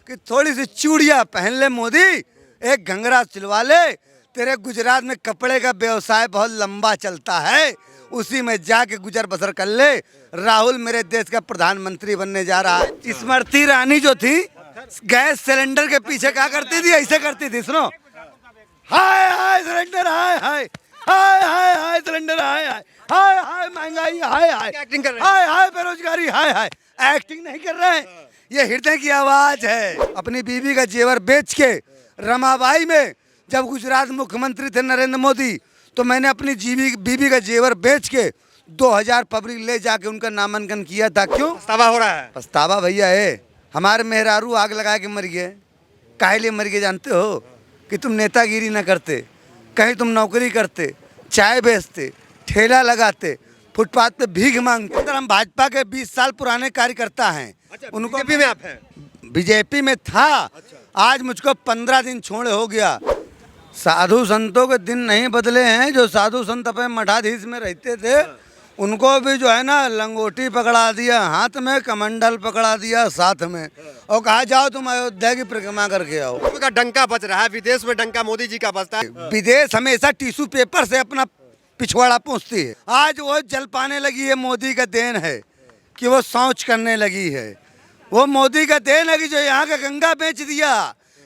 कि थोड़ी सी चूड़ियाँ पहन ले मोदी, एक घंघरा सिलवा ले। तेरे गुजरात में कपड़े का व्यवसाय बहुत लंबा चलता है, उसी में जाके गुजर बसर कर ले। राहुल मेरे देश का प्रधानमंत्री बनने जा रहा है। स्मृति ईरानी जो थी, गैस सिलेंडर के पीछे क्या करती थी? ऐसे करती थी, सुनो, हाय हाय सिलेंडर, हाय हाय हाय हाय हाय सिलेंडर, हाय हाय हाय हाय महंगाई, हाय हाय एक्टिंग कर रहे हैं। हाय हाय बेरोजगारी, हाय हाय। एक्टिंग नहीं कर रहे हैं, ये हृदय की आवाज है। अपनी बीवी का जेवर बेच के रमाबाई में जब गुजरात मुख्यमंत्री थे नरेंद्र मोदी, तो मैंने अपनी बीवी का जेवर बेच के 2000 पब्लिक ले जाके उनका नामांकन किया था। क्यों पछतावा हो रहा है? पछतावा भैया है। हमारे मेहरारू आग लगा के मर गए। काहे लिए मर गए जानते हो? कि तुम नेतागिरी न करते, कहीं तुम नौकरी करते, चाय बेचते, ठेला लगाते, फुटपाथ पे भीख मांगते। अगर हम भाजपा के 20 साल पुराने कार्यकर्ता हैं, उनको बीजेपी में आप हैं? बीजेपी में था। आज मुझको 15 दिन छोड़े हो गया। साधु संतों के दिन नहीं बदले हैं। जो साधु संत अपने मठाधीश में रहते थे, उनको भी जो है ना लंगोटी पकड़ा दिया हाथ में, कमंडल पकड़ा दिया साथ में, और कहा जाओ तुम अयोध्या की परिक्रमा करके आओ। उनका डंका बज रहा है, विदेश में डंका मोदी जी का बजता है। विदेश हमेशा टिश्यू पेपर से अपना पिछवाड़ा पूछती है। आज वो जल पाने लगी है, मोदी का देन है कि वो शौच करने लगी है। वो मोदी का देन है कि जो यहाँ का गंगा बेच दिया,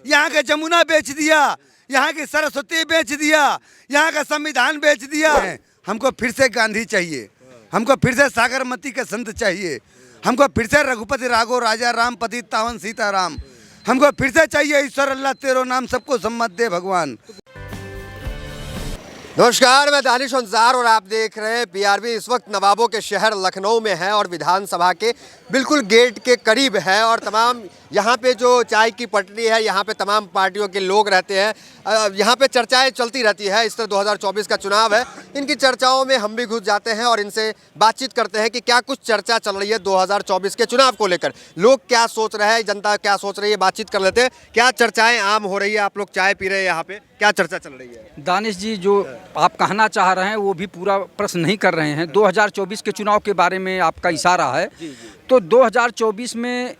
यहाँ का जमुना बेच दिया, यहाँ की सरस्वती बेच दिया, यहाँ का संविधान बेच दिया। हमको फिर से गांधी चाहिए, हमको फिर से सागरमती के संत चाहिए, हमको फिर से रघुपति राघव राजा राम पतित पावन सीताराम, हमको फिर से चाहिए ईश्वर अल्लाह तेरो नाम सबको सम्मत दे भगवान। नमस्कार, मैं दानिश अंसार और आप देख रहे हैं पीआरबी। इस वक्त नवाबों के शहर लखनऊ में है और विधानसभा के बिल्कुल गेट के करीब है, और तमाम यहाँ पे जो चाय की पटरी है, यहाँ पे तमाम पार्टियों के लोग रहते हैं। यहाँ पे चर्चाएं चलती रहती है। इस तरह 2024 का चुनाव है, इनकी चर्चाओं में हम भी घुस जाते हैं और इनसे बातचीत करते हैं कि क्या कुछ चर्चा चल रही है 2024 के चुनाव को लेकर। लोग क्या सोच रहे हैं, जनता क्या सोच रही है, बातचीत कर लेते हैं। क्या चर्चाएं आम हो रही है? आप लोग चाय पी रहे हैं यहाँ पे, क्या चर्चा चल रही है? दानिश जी, जो आप कहना चाह रहे हैं वो भी पूरा प्रश्न नहीं कर रहे हैं। 2024 के चुनाव के बारे में आपका इशारा है। तो 2024 में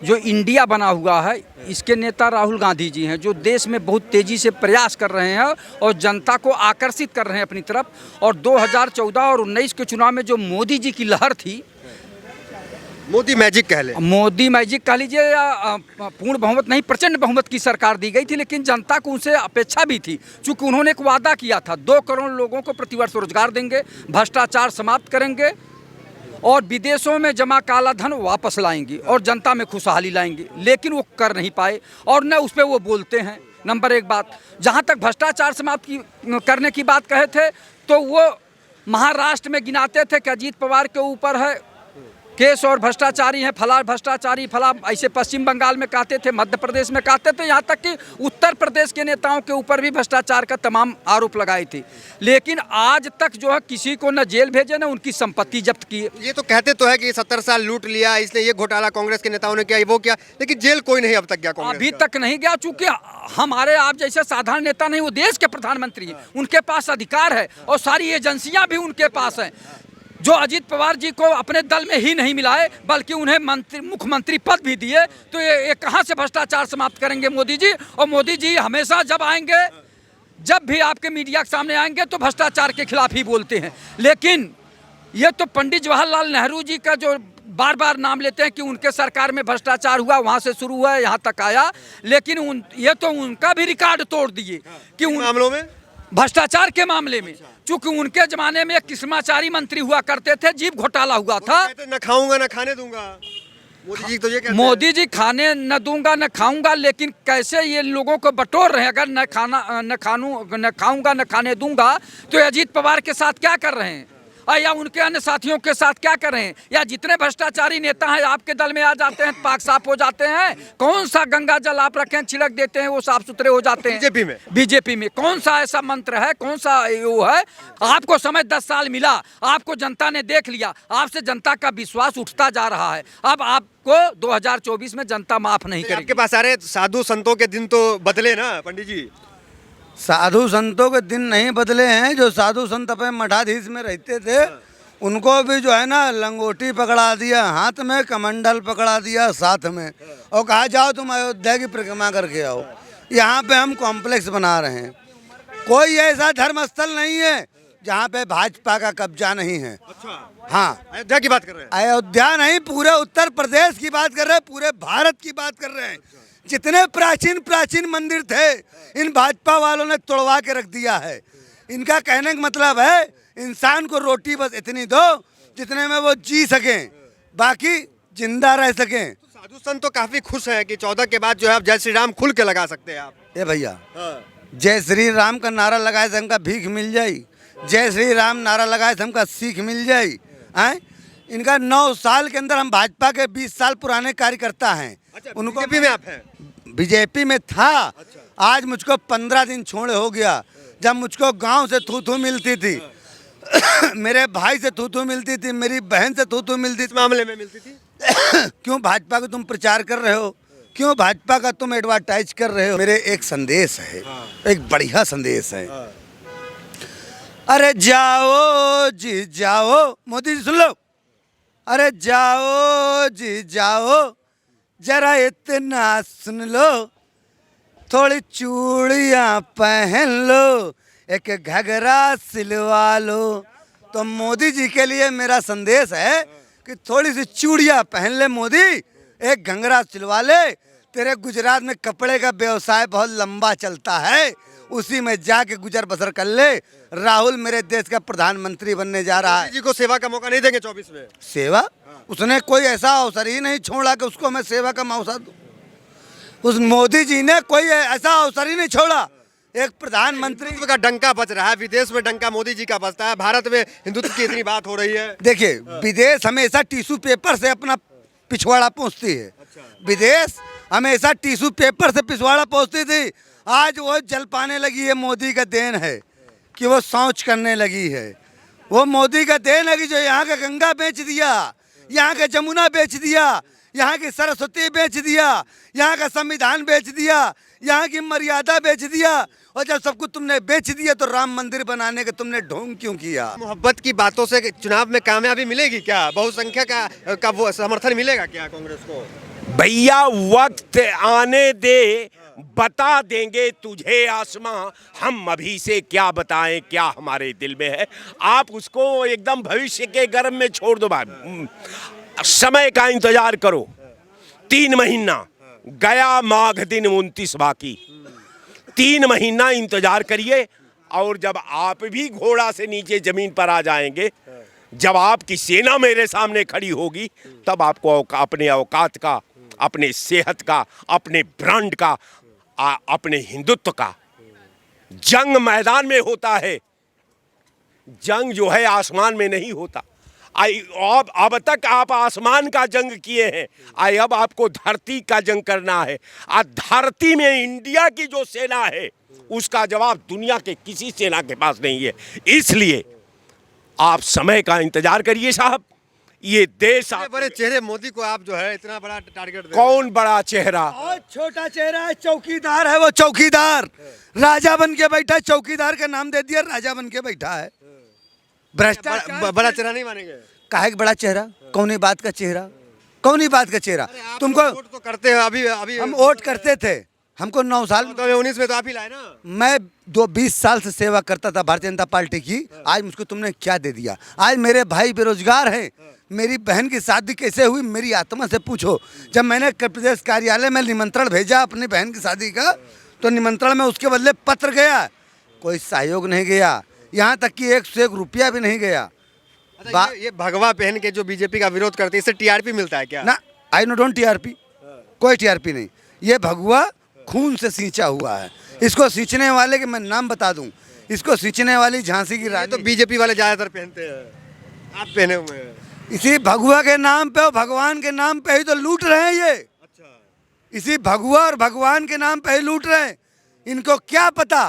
जो इंडिया बना हुआ है, इसके नेता राहुल गांधी जी हैं, जो देश में बहुत तेज़ी से प्रयास कर रहे हैं और जनता को आकर्षित कर रहे हैं अपनी तरफ। और 2014 और 19 के चुनाव में जो मोदी जी की लहर थी, मोदी मैजिक कह ले, मोदी मैजिक कह लीजिए या पूर्ण बहुमत नहीं, प्रचंड बहुमत की सरकार दी गई थी, लेकिन जनता को उनसे अपेक्षा भी थी। चूँकि उन्होंने एक वादा किया था, 2 करोड़ लोगों को प्रतिवर्ष रोजगार देंगे, भ्रष्टाचार समाप्त करेंगे और विदेशों में जमा काला धन वापस लाएंगे और जनता में खुशहाली लाएंगे, लेकिन वो कर नहीं पाए और न उस पर वो बोलते हैं। नंबर 1 बात, जहाँ तक भ्रष्टाचार समाप्त करने की बात कहे थे, तो वो महाराष्ट्र में गिनाते थे कि अजीत पवार के ऊपर है केस और भ्रष्टाचारी हैं, फला भ्रष्टाचारी, फला, ऐसे पश्चिम बंगाल में कहते थे, मध्य प्रदेश में कहते थे, यहाँ तक कि उत्तर प्रदेश के नेताओं के ऊपर भी भ्रष्टाचार का तमाम आरोप लगाए थे। लेकिन आज तक जो है किसी को न जेल भेजे न उनकी संपत्ति जब्त की। ये तो कहते तो है कि 70 साल लूट लिया, इसलिए ये घोटाला कांग्रेस के नेताओं ने किया, वो किया, लेकिन जेल कोई नहीं अब तक गया कांग्रेस अभी का। तक नहीं गया, चूंकि हमारे आप जैसे साधारण नेता नहीं, वो देश के प्रधानमंत्री हैं, उनके पास अधिकार है और सारी एजेंसियां भी उनके पास हैं। जो अजीत पवार जी को अपने दल में ही नहीं मिलाए, बल्कि उन्हें मुख्यमंत्री पद भी दिए, तो ये कहाँ से भ्रष्टाचार समाप्त करेंगे मोदी जी? और मोदी जी हमेशा जब आएंगे, जब भी आपके मीडिया के सामने आएंगे, तो भ्रष्टाचार के खिलाफ ही बोलते हैं। लेकिन ये तो पंडित जवाहरलाल नेहरू जी का जो बार बार नाम लेते हैं कि उनके सरकार में भ्रष्टाचार हुआ, वहाँ से शुरू हुआ, यहाँ तक आया, लेकिन ये तो उनका भी रिकॉर्ड तोड़ दिए कि उन मामलों में, भ्रष्टाचार के मामले में। चूंकि उनके जमाने में एक किस्माचारी मंत्री हुआ करते थे, जीप घोटाला हुआ था। न खाऊंगा न खाने दूंगा, मोदी जी तो ये कहते हैं। मोदी जी खाने न दूंगा न खाऊंगा, लेकिन कैसे ये लोगों को बटोर रहे हैं। अगर न खाऊंगा न खाने दूंगा, तो अजीत पवार के साथ क्या कर रहे हैं या उनके अन्य साथियों के साथ क्या कर रहे हैं? या जितने भ्रष्टाचारी नेता हैं आपके दल में आ जाते हैं, पाक साफ हो जाते हैं। कौन सा गंगा जल आप रखें, छिड़क देते हैं, वो साफ सुथरे हो जाते हैं। बीजेपी में कौन सा ऐसा मंत्र है, कौन सा वो है? आपको समय 10 साल मिला, आपको जनता ने देख लिया, आपसे जनता का विश्वास उठता जा रहा है। अब आपको 2024 में जनता माफ नहीं करेगी। आपके पास आ रहे साधु संतों के दिन तो बदले ना पंडित जी? साधु संतों के दिन नहीं बदले हैं। जो साधु संत अपने मठाधीश में रहते थे, उनको भी जो है ना लंगोटी पकड़ा दिया हाथ में, कमंडल पकड़ा दिया साथ में, और कहा जाओ तुम अयोध्या की परिक्रमा करके आओ। यहाँ पे हम कॉम्प्लेक्स बना रहे हैं। कोई ऐसा धर्म स्थल नहीं है जहाँ पे भाजपा का कब्जा नहीं है। अच्छा, हाँ, अयोध्या की बात कर रहे हैं। अयोध्या नहीं, पूरे उत्तर प्रदेश की बात कर रहे हैं, पूरे भारत की बात कर रहे हैं। जितने प्राचीन प्राचीन मंदिर थे इन भाजपा वालों ने तोड़वा के रख दिया है। इनका कहने का मतलब है इंसान को रोटी बस इतनी दो जितने में वो जी सकें, बाकी जिंदा रह सकें। साधु संत तो काफी खुश हैं कि 14 के बाद जो है आप जय श्री राम खुल के लगा सकते हैं आप। ए भैया, जय श्री राम का नारा लगाए से हमका भीख मिल जाई, जय श्री राम नारा लगाए से हमका सीख मिल जाई। हैं, इनका 9 साल के अंदर हम भाजपा के 20 साल पुराने कार्यकर्ता हैं। उनको बीजेपी में आप हैं? बीजेपी में था। आज मुझको 15 दिन छोड़े हो गया। जब मुझको गांव से थू मिलती थी मेरे भाई से थू मिलती थी, मेरी बहन से थू मिलती इस मामले में मिलती थी। क्यों भाजपा का तुम प्रचार कर रहे हो, क्यों भाजपा का तुम एडवर्टाइज कर रहे हो। मेरे एक संदेश है, एक बढ़िया संदेश है। अरे जाओ जी जाओ, मोदी जी सुन लो। अरे जाओ जी जाओ, जरा इतना सुन लो, थोड़ी चूड़ियाँ पहन लो, एक घघरा सिलवा लो। तो मोदी जी के लिए मेरा संदेश है कि थोड़ी सी चूड़ियाँ पहन ले मोदी, एक घंघरा सिलवा ले। तेरे गुजरात में कपड़े का व्यवसाय बहुत लंबा चलता है, उसी में जाके गुजर बसर कर ले। राहुल मेरे देश का प्रधानमंत्री बनने जा रहा है। जी को सेवा का मौका नहीं देंगे 24 में? सेवा? उसने कोई ऐसा अवसर ही नहीं छोड़ा कि उसको मैं सेवा का मौका दूं। उस मोदी जी ने कोई ऐसा अवसर ही नहीं छोड़ा। एक प्रधानमंत्री हिंदुत्व का डंका बज रहा है, विदेश में डंका मोदी जी का बजता है, भारत में हिंदुत्व की इतनी बात हो रही है। देखिए, विदेश हमेशा टिश्यू पेपर से अपना पिछवाड़ा पहुँचती है। विदेश हमेशा टिश्यू पेपर से पिछवाड़ा पहुँचती थी, आज वो जल पाने लगी है। मोदी का देन है कि वो शौच करने लगी है। वो मोदी का देन है कि जो यहाँ का गंगा बेच दिया, यहाँ का जमुना बेच दिया, यहाँ की सरस्वती बेच दिया, यहाँ का संविधान बेच दिया, यहाँ की मर्यादा बेच दिया। और जब सब कुछ तुमने बेच दिया तो राम मंदिर बनाने के तुमने ढोंग क्यों किया? मोहब्बत की बातों से चुनाव में कामयाबी मिलेगी क्या? बहुसंख्या का वो समर्थन मिलेगा क्या कांग्रेस को? भैया वक्त आने दे, बता देंगे तुझे आसमां, हम अभी से क्या बताएं क्या हमारे दिल में है। आप उसको एकदम भविष्य के गर्भ में छोड़ दो। समय का इंतजार करो, 3 महीना गया, माघ दिन 29 बाकी, 3 महीना इंतजार करिए। और जब आप भी घोड़ा से नीचे जमीन पर आ जाएंगे, जब आपकी सेना मेरे सामने खड़ी होगी, तब आपको अपने औकात का, अपने सेहत का, अपने ब्रांड का, अपने हिंदुत्व का जंग मैदान में होता है। जंग जो है आसमान में नहीं होता। अब तक आप आसमान का जंग किए हैं, अब आपको धरती का जंग करना है। धरती में इंडिया की जो सेना है उसका जवाब दुनिया के किसी सेना के पास नहीं है। इसलिए आप समय का इंतजार करिए साहब। ये देश बड़े चेहरे मोदी को आप जो है इतना बड़ा टारगेट दे। कौन बड़ा चेहरा? और छोटा चेहरा है, चौकीदार है। वो चौकीदार राजा बन के बैठा है, चौकीदार का नाम दे दिया, राजा बन के बैठा है। भ्रष्टाचार बड़ा चेहरा नहीं मानेंगे? काहे का बड़ा चेहरा? कौनी बात का चेहरा? कौनी बात का चेहरा? तुमको वोट तो करते हैं। अभी हम वोट करते थे, हमको 9 साल 19 में तो आप ही लाए ना। मैं 20 साल से सेवा करता था भारतीय जनता पार्टी की। आज मुझको तुमने क्या दे दिया? आज मेरे भाई बेरोजगार हैं, मेरी बहन की शादी कैसे हुई मेरी आत्मा से पूछो। जब मैंने प्रदेश कार्यालय में निमंत्रण भेजा अपनी बहन की शादी का, तो निमंत्रण में उसके बदले पत्र गया, कोई सहयोग नहीं गया, यहाँ तक कि 1 से 1 रुपया भी नहीं गया। अच्छा, ये भगवा पहन के जो बीजेपी का विरोध करते हैं, इससे टीआरपी मिलता है क्या? ना, आई नो डोंट टीआरपी, कोई टीआरपी नहीं। ये भगवा खून से सींचा हुआ है। इसको सींचने वाले के मैं नाम बता दूं, इसको सींचने वाली झांसी की रानी। तो बीजेपी वाले ज्यादातर पहनते हैं, आप पहने हुए हैं। इसी भगवा के नाम पे और भगवान के नाम पे ही तो लूट रहे हैं ये। अच्छा, इसी भगवा और भगवान के नाम पे ही लूट रहे हैं। इनको क्या पता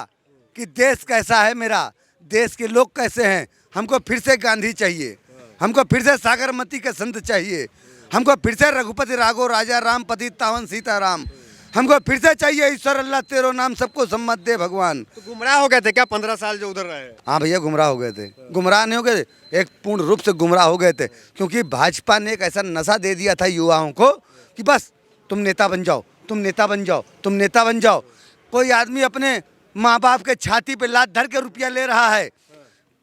कि देश कैसा है, मेरा देश के लोग कैसे हैं। हमको फिर से गांधी चाहिए, हमको फिर से सागरमती के संत चाहिए, हमको फिर से रघुपति राघव राजा राम पति तावन सीताराम, हमको फिर से चाहिए ईश्वर अल्लाह तेरो नाम सबको सम्मत दे भगवान। तो गुमराह हो गए थे क्या 15 साल जो उधर रहे? हाँ भैया गुमराह हो गए थे, गुमराह नहीं हो गए थे, एक पूर्ण रूप से गुमराह हो गए थे, क्योंकि भाजपा ने एक ऐसा नशा दे दिया था युवाओं को कि बस तुम नेता बन जाओ, तुम नेता बन जाओ, तुम नेता बन जाओ। कोई आदमी अपने माँ बाप के छाती पे लात धर के रुपया ले रहा है,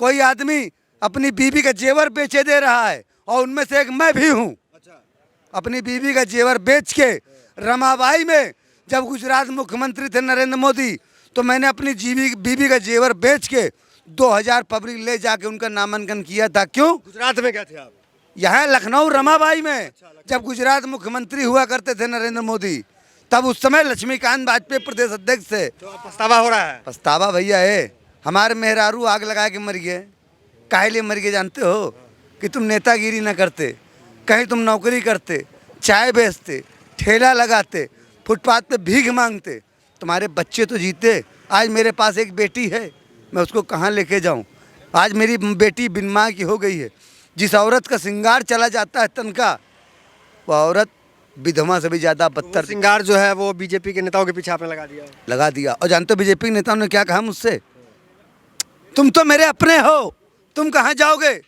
कोई आदमी अपनी बीवी का जेवर बेचे दे रहा है, और उनमें से एक मैं भी हूँ। अपनी बीवी का जेवर बेच के रमाबाई में जब गुजरात मुख्यमंत्री थे नरेंद्र मोदी, तो मैंने अपनी बीवी का जेवर बेच के 2000 पब्लिक ले जाके उनका नामांकन किया था। क्यों? गुजरात में क्या थे आप? यहाँ लखनऊ रमाबाई में जब गुजरात मुख्यमंत्री हुआ करते थे नरेंद्र मोदी, तब उस समय लक्ष्मीकांत वाजपेयी प्रदेश अध्यक्ष थे। तो अब पछतावा हो रहा है? पछतावा भैया है, हमारे मेहरारू आग लगा के मर गए। काहे लिए मर गए जानते हो? कि तुम नेतागिरी न करते, कहीं तुम नौकरी करते, चाय बेचते, ठेला लगाते, फुटपाथ पे भीख मांगते, तुम्हारे बच्चे तो जीते। आज मेरे पास एक बेटी है, मैं उसको कहाँ लेके जाऊँ? आज मेरी बेटी बिन माँ की हो गई है। जिस औरत का श्रृंगार चला जाता है तन का, वो औरत विधवा से भी ज़्यादा बदतर। श्रृंगार जो है वो बीजेपी के नेताओं के पीछे आपने लगा दिया। और जानते हो बीजेपी के नेताओं ने क्या कहा मुझसे? तुम तो मेरे अपने हो, तुम कहाँ जाओगे?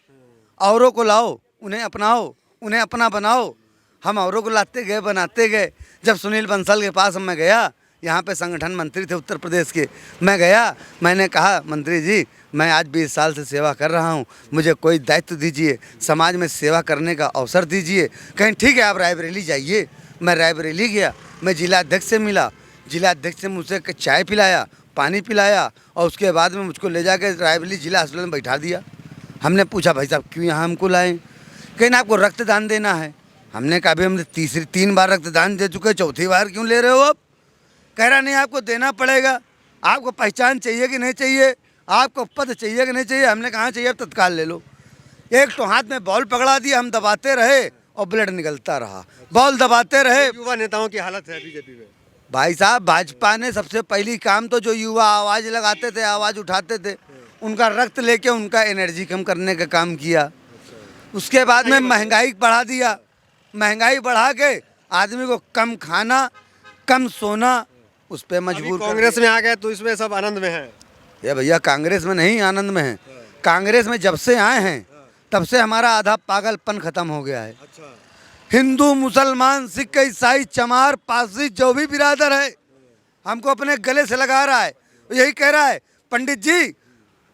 औरों को लाओ, उन्हें अपनाओ, उन्हें अपना बनाओ। हम औरों को लाते गए, बनाते गए। जब सुनील बंसल के पास मैं गया, यहाँ पे संगठन मंत्री थे उत्तर प्रदेश के, मैं गया, मैंने कहा मंत्री जी मैं आज 20 साल से सेवा कर रहा हूँ, मुझे कोई दायित्व दीजिए, समाज में सेवा करने का अवसर दीजिए। कहीं ठीक है आप रायबरेली जाइए। मैं रायबरेली गया, मैं जिला अध्यक्ष से मिला, जिला अध्यक्ष ने मुझसे चाय पिलाया, पानी पिलाया, और उसके बाद में मुझको ले जाकर रायबरेली जिला अस्पताल में बैठा दिया। हमने पूछा भाई साहब क्यों यहाँ हमको लाए? कहीं ना आपको रक्तदान देना है। हमने कहा अभी हमने 3 बार रक्तदान दे चुके, चौथी बार क्यों ले रहे हो आप? कह रहा नहीं आपको देना पड़ेगा, आपको पहचान चाहिए कि नहीं चाहिए, आपको पद चाहिए कि नहीं चाहिए? हमने कहा चाहिए अब तत्काल ले लो। एक तो हाथ में बॉल पकड़ा दिया, हम दबाते रहे और ब्लड निकलता रहा, बॉल दबाते रहे। युवा नेताओं की हालत है बीजेपी में भाई साहब, भाजपा ने सबसे पहली काम तो जो युवा आवाज़ लगाते थे, आवाज़ उठाते थे, उनका रक्त लेके उनका एनर्जी कम करने का काम किया। उसके बाद में महंगाई बढ़ा दिया, महंगाई बढ़ा के आदमी को कम खाना, कम सोना, उस पर मजबूर। कांग्रेस में आ गए तो इसमें सब आनंद में है। ये भैया कांग्रेस में नहीं आनंद में है। कांग्रेस में जब से आए हैं तब से हमारा आधा पागलपन खत्म हो गया है। हिंदू, मुसलमान, सिख, ईसाई, चमार, पारसी, जो भी बिरादर है हमको अपने गले से लगा रहा है। यही कह रहा है पंडित जी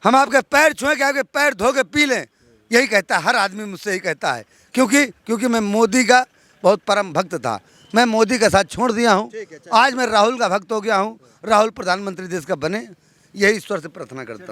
हम आपके पैर छुएं कि आपके पैर धो के पी लें। यही कहता है, हर आदमी मुझसे यही कहता है। क्योंकि मैं मोदी का बहुत परम भक्त था। मैं मोदी का साथ छोड़ दिया हूँ, आज मैं राहुल का भक्त हो गया हूँ। राहुल प्रधानमंत्री देश का बने, यही ईश्वर से प्रार्थना करता हूँ।